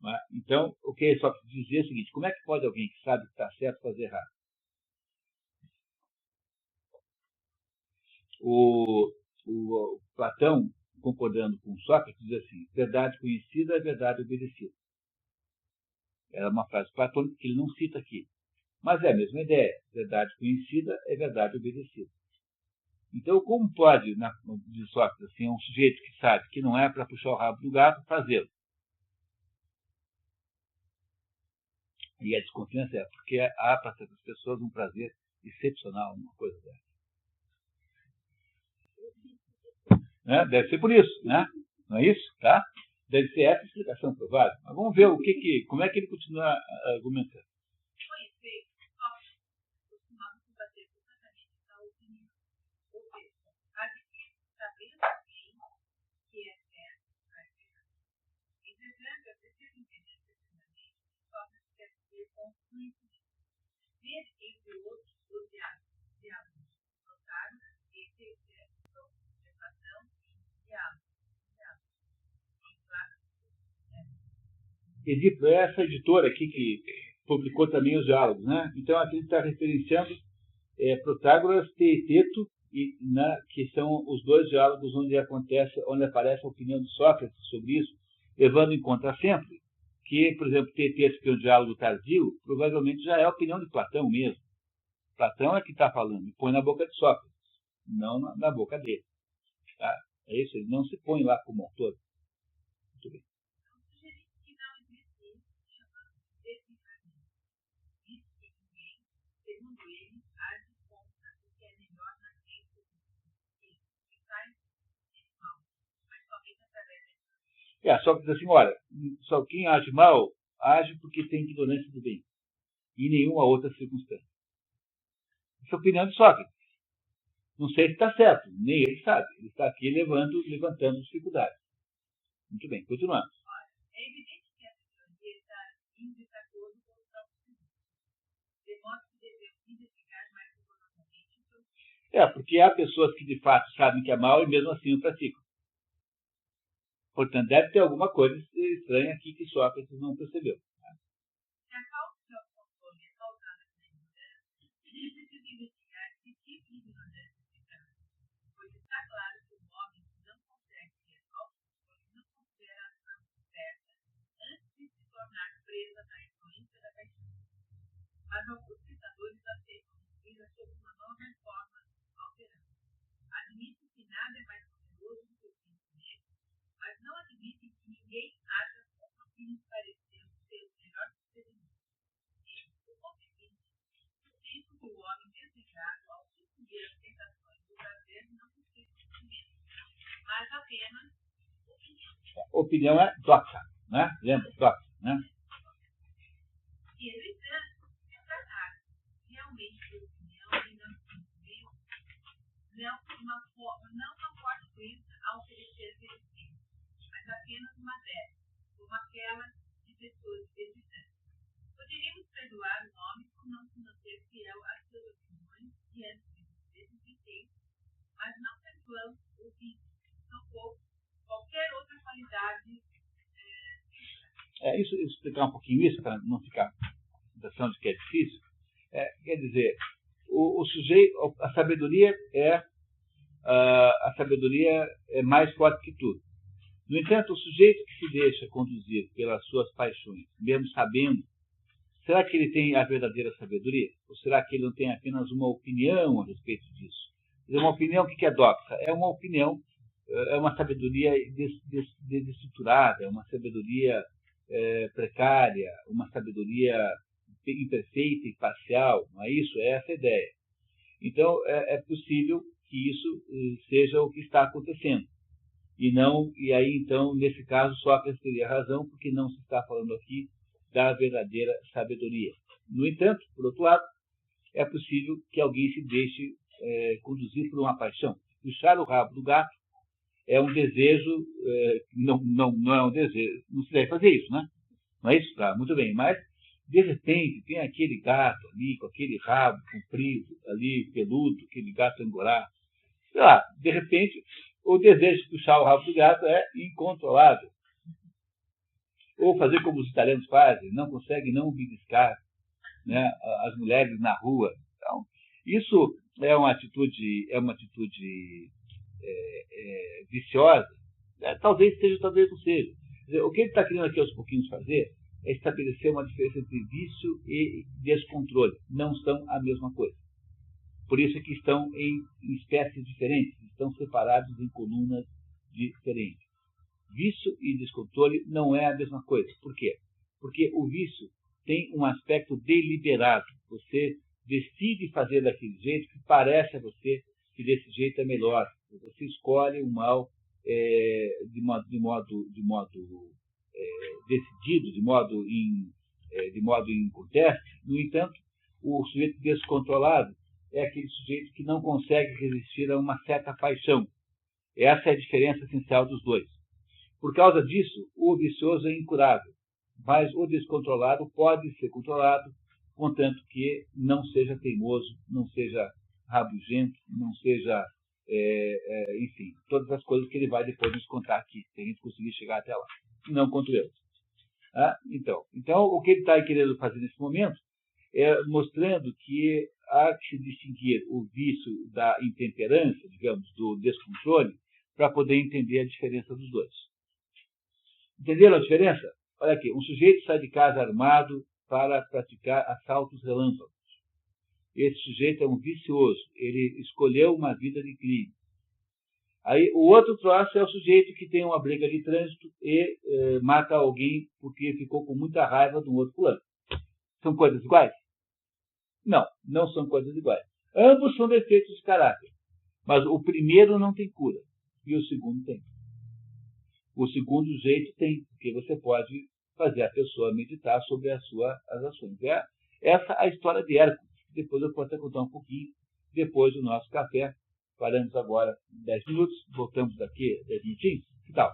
Né? Então, o que só dizer é o seguinte: como é que pode alguém que sabe que está certo fazer errado? O Platão, concordando com Sócrates, diz assim: verdade conhecida é verdade obedecida. Era uma frase platônica que ele não cita aqui. Mas é a mesma ideia. Verdade conhecida é verdade obedecida. Então, como pode, diz Sócrates, assim, um sujeito que sabe que não é para puxar o rabo do gato, fazê-lo? E a desconfiança é porque há para certas pessoas um prazer excepcional, uma coisa dessa. Né? Deve ser por isso, né? Não é isso? Tá? Deve ser essa a explicação provável. Mas vamos ver como é que ele continua argumentando. Edipo é essa editora aqui que publicou também os diálogos, né? Então aqui ele está referenciando Protágoras, Teeteto, que são os dois diálogos onde aparece a opinião de Sócrates sobre isso, levando em conta sempre que, por exemplo, Teeteto, que é um diálogo tardio, provavelmente já é a opinião de Platão mesmo. Platão é que está falando, e põe na boca de Sócrates, não na boca dele. Tá? É isso, ele não se põe lá como autor. Muito bem. Sócrates diz assim: olha, só quem age mal, age porque tem ignorância do bem, e nenhuma outra circunstância. Essa é a opinião de Sócrates. Não sei se está certo, nem ele sabe. Ele está aqui levantando dificuldades. Muito bem, continuamos. É evidente que essa teoria está em desacordo com o próprio de modo que devemos investigar mais profundamente. Porque há pessoas que de fato sabem que é mal e mesmo assim o praticam. Portanto, deve ter alguma coisa estranha aqui que Sócrates não percebeu. A falta de autocontrole é causada pela ignorância e precisa investigar que tipo de ignorância se trata, pois está claro que o homem não consegue ter autocontrole, não considera a ação certa antes de se tornar presa da influência da paixão. Mas alguns pensadores aceitam vida sob uma nova forma alterada. Admitem que nada é mais poderoso do que o sentimento, mas não admitem que ninguém haja como que lhes pareceu ser o melhor procedimento. E, por conseguinte, o tempo que o homem desejado ao sucumbir às tentações do prazer não possui sentimento, mas apenas opinião. Opinião é doxa, né? Lembra? Doxa, né? E, no entanto, se tratar realmente de opinião e não de sentimento, não uma forte crença a oferecer benefício, mas apenas uma dessas, como aquela de pessoas hesitantes. Poderíamos perdoar o homem por não se manter fiel às suas opiniões diante de desentendentes, mas não perdoamos o vício, tampouco qualquer outra qualidade. Isso explicar um pouquinho isso, para não ficar com a sensação de que é difícil. Quer dizer, o sujeito, a sabedoria é mais forte que tudo. No entanto, o sujeito que se deixa conduzir pelas suas paixões, mesmo sabendo, será que ele tem a verdadeira sabedoria? Ou será que ele não tem apenas uma opinião a respeito disso? Uma opinião, o que é doxa? É uma opinião, é uma sabedoria desestruturada, é uma sabedoria precária, uma sabedoria imperfeita e parcial, não é isso? É essa a ideia. Então, é possível que isso seja o que está acontecendo. E aí, então, nesse caso, Sócrates teria razão, porque não se está falando aqui da verdadeira sabedoria. No entanto, por outro lado, é possível que alguém se deixe conduzir por uma paixão. Puxar o rabo do gato é um desejo, não é um desejo, não se deve fazer isso, né? Não é isso? Tá, muito bem, mas de repente tem aquele gato ali, com aquele rabo comprido, ali, peludo, aquele gato angorá. Sei lá, de repente, o desejo de puxar o rabo do gato é incontrolável. ou fazer como os italianos fazem, não consegue não beliscar, né, as mulheres na rua. Então, isso é uma atitude viciosa, talvez seja, talvez não seja. Quer dizer, o que ele está querendo aqui aos pouquinhos fazer é estabelecer uma diferença entre vício e descontrole. Não são a mesma coisa. Por isso é que estão em espécies diferentes, estão separados em colunas diferentes. Vício e descontrole não é a mesma coisa. Por quê? Porque o vício tem um aspecto deliberado. Você decide fazer daquele jeito que parece a você que desse jeito é melhor. Você escolhe o mal de modo decidido, de modo em conteste. No entanto, o sujeito descontrolado é aquele sujeito que não consegue resistir a uma certa paixão. Essa é a diferença essencial dos dois. Por causa disso, o vicioso é incurável, mas o descontrolado pode ser controlado, contanto que não seja teimoso, não seja rabugento, não seja, enfim, todas as coisas que ele vai depois nos contar aqui, se a gente conseguir chegar até lá. Não controlamos. Então, o que ele está querendo fazer nesse momento é mostrando que há que se distinguir o vício da intemperança, digamos, do descontrole, para poder entender a diferença dos dois. Entenderam a diferença? Olha aqui, um sujeito sai de casa armado para praticar assaltos relâmpagos. Esse sujeito é um vicioso, ele escolheu uma vida de crime. Aí o outro troço é o sujeito que tem uma briga de trânsito e mata alguém porque ficou com muita raiva de um outro fulano. São coisas iguais? Não, não são coisas iguais. Ambos são defeitos de caráter, mas o primeiro não tem cura e o segundo tem. O segundo jeito tem, porque você pode fazer a pessoa meditar sobre as ações. Essa é a história de Hércules. Depois eu posso até contar um pouquinho, depois do nosso café. Paramos agora 10 minutos, voltamos daqui a 10 minutinhos. Que tal?